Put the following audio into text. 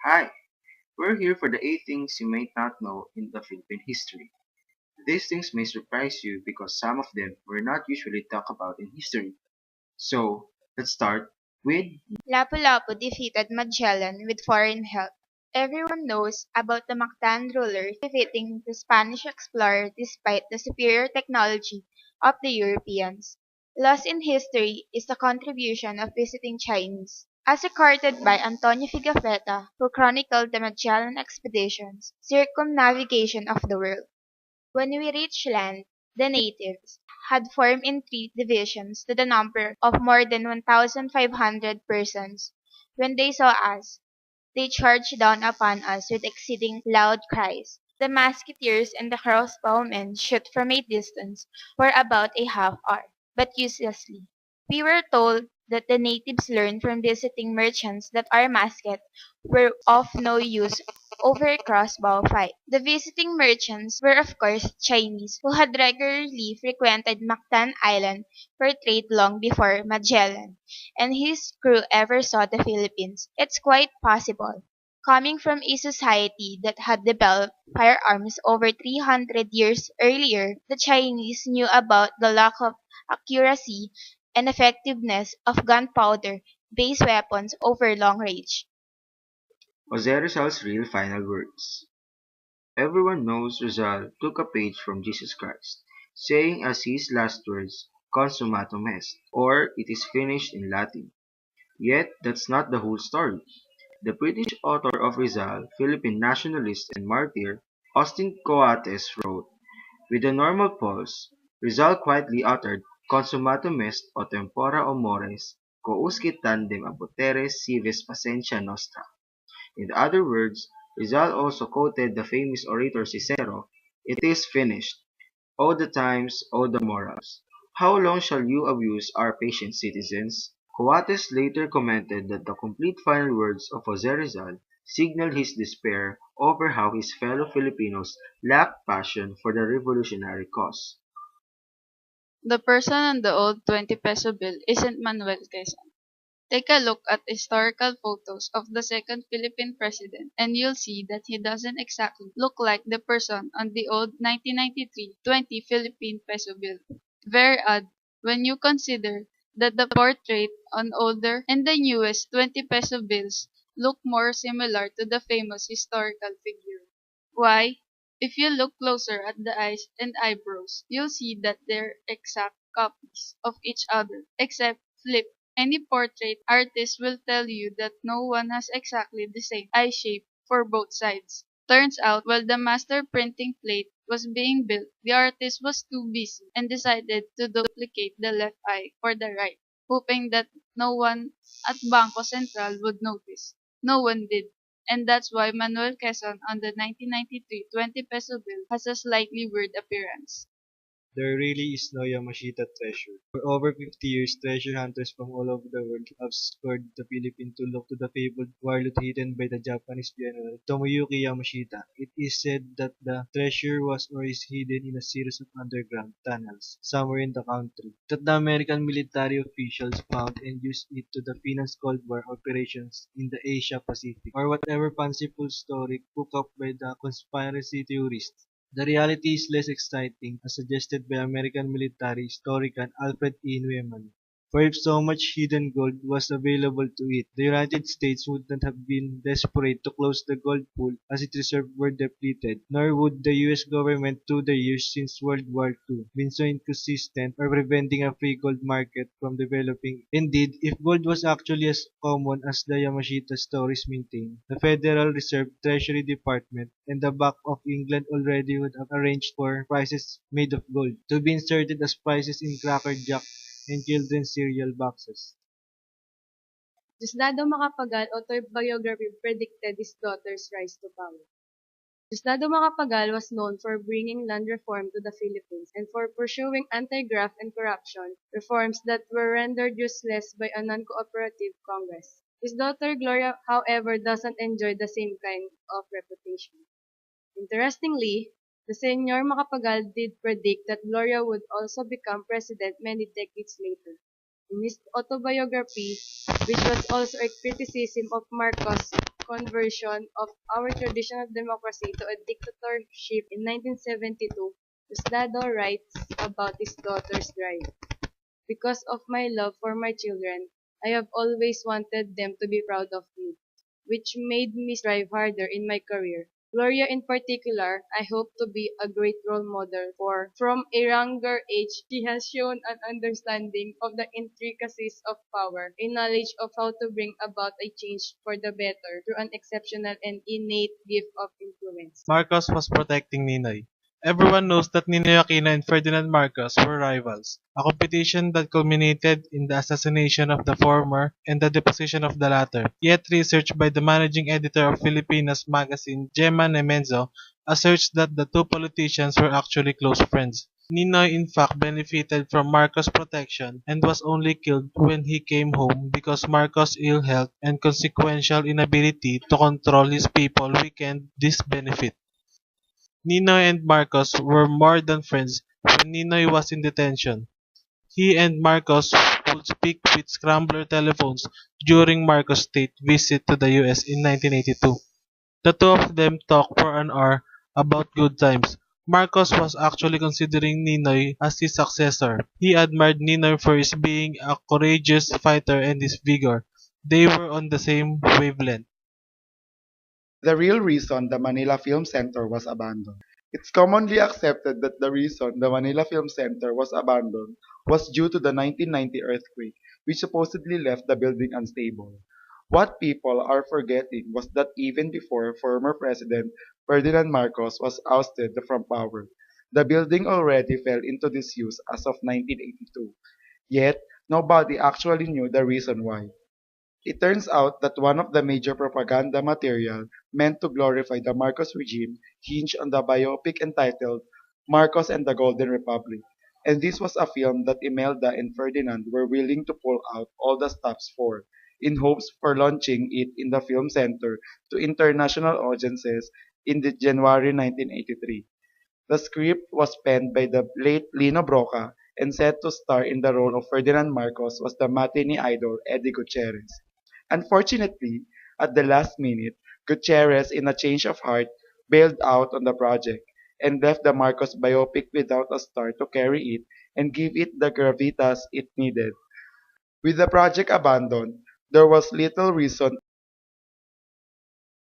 Hi, we're here for the 8 things you might not know in the Philippine history. These things may surprise you because some of them were not usually talked about in history. So, let's start with Lapu-Lapu defeated Magellan with foreign help. Everyone knows about the Mactan rulers defeating the Spanish explorer despite the superior technology of the Europeans. Lost in history is the contribution of visiting Chinese, as recorded by Antonio Pigafetta, who chronicled the Magellan expedition's circumnavigation of the world. When we reached land, the natives had formed in three divisions to the number of more than 1,500 persons. When they saw us, they charged down upon us with exceeding loud cries. The musketeers and the crossbowmen shot from a distance for about a half hour, but uselessly. We were told that the natives learned from visiting merchants that our muskets were of no use over a crossbow fight. The visiting merchants were of course Chinese, who had regularly frequented Mactan Island for trade long before Magellan and his crew ever saw the Philippines. It's quite possible. Coming from a society that had developed firearms over 300 years earlier, the Chinese knew about the lack of accuracy and effectiveness of gunpowder-based weapons over long range. Jose Rizal's real final words. Everyone knows Rizal took a page from Jesus Christ, saying as his last words, consummatum est, or it is finished in Latin. Yet, that's not the whole story. The British author of Rizal, Philippine nationalist and martyr, Austin Coates wrote, with a normal pulse, Rizal quietly uttered consummatum est o tempora o mores, quousque tandem abuteres cives patientia nostra. In other words, Rizal also quoted the famous orator Cicero, "It is finished. O the times, O the morals. How long shall you abuse our patient citizens?" Coates later commented that the complete final words of Jose Rizal signaled his despair over how his fellow Filipinos lacked passion for the revolutionary cause. The person on the old 20 peso bill isn't Manuel Quezon. Take a look at historical photos of the second Philippine president and you'll see that he doesn't exactly look like the person on the old 1993 20 Philippine peso bill. Very odd when you consider that the portrait on older and the newest 20 peso bills look more similar to the famous historical figure. Why? If you look closer at the eyes and eyebrows, you'll see that they're exact copies of each other, except flip. Any portrait artist will tell you that no one has exactly the same eye shape for both sides. Turns out, while the master printing plate was being built, the artist was too busy and decided to duplicate the left eye for the right, hoping that no one at Bangko Central would notice. No one did. And that's why Manuel Quezon on the 1993 20 peso bill has a slightly weird appearance. There really is no Yamashita treasure. For over 50 years, treasure hunters from all over the world have scoured the Philippines to look to the fabled warlord hidden by the Japanese general Tomoyuki Yamashita. It is said that the treasure was or is hidden in a series of underground tunnels somewhere in the country. That the American military officials found and used it to finance Cold War operations in the Asia Pacific, or whatever fanciful story cooked up by the conspiracy theorists. The reality is less exciting, as suggested by American military historian Alfred E. Neumann. For if so much hidden gold was available to it, the United States would not have been desperate to close the gold pool as its reserves were depleted, nor would the US government through the years since World War II been so inconsistent or preventing a free gold market from developing. Indeed, if gold was actually as common as the Yamashita stories maintain, the Federal Reserve Treasury Department and the Bank of England already would have arranged for prices made of gold to be inserted as prices in Cracker Jack and children's cereal boxes. Diosdado Macapagal autobiography predicted his daughter's rise to power. Diosdado Macapagal was known for bringing land reform to the Philippines and for pursuing anti-graft and corruption reforms that were rendered useless by a non-cooperative Congress. His daughter Gloria, however, doesn't enjoy the same kind of reputation. Interestingly, the Senor Macapagal did predict that Gloria would also become president many decades later. In his autobiography, which was also a criticism of Marcos' conversion of our traditional democracy to a dictatorship in 1972, Diosdado writes about his daughter's drive. Because of my love for my children, I have always wanted them to be proud of me, which made me strive harder in my career. Gloria in particular, I hope to be a great role model for. From a younger age, she has shown an understanding of the intricacies of power, a knowledge of how to bring about a change for the better through an exceptional and innate gift of influence. Marcos was protecting Ninoy. Everyone knows that Ninoy Aquino and Ferdinand Marcos were rivals, a competition that culminated in the assassination of the former and the deposition of the latter. Yet research by the managing editor of Filipinas magazine, Gemma Nemenzo, asserts that the two politicians were actually close friends. Ninoy in fact benefited from Marcos' protection and was only killed when he came home because Marcos' ill health and consequential inability to control his people weakened this benefit. Ninoy and Marcos were more than friends when Ninoy was in detention. He and Marcos would speak with scrambler telephones during Marcos' state visit to the US in 1982. The two of them talked for an hour about good times. Marcos was actually considering Ninoy as his successor. He admired Ninoy for his being a courageous fighter and his vigor. They were on the same wavelength. The real reason the Manila Film Center was abandoned. It's commonly accepted that the reason the Manila Film Center was abandoned was due to the 1990 earthquake, which supposedly left the building unstable. What people are forgetting was that even before former President Ferdinand Marcos was ousted from power, the building already fell into disuse as of 1982. Yet, nobody actually knew the reason why. It turns out that one of the major propaganda material meant to glorify the Marcos regime hinged on the biopic entitled Marcos and the Golden Republic. And this was a film that Imelda and Ferdinand were willing to pull out all the stops for, in hopes for launching it in the film center to international audiences in the January 1983. The script was penned by the late Lino Broca and set to star in the role of Ferdinand Marcos was the matinee idol Eddie Gutierrez. Unfortunately, at the last minute, Gutierrez, in a change of heart, bailed out on the project and left the Marcos biopic without a star to carry it and give it the gravitas it needed. With the project abandoned, there was little reason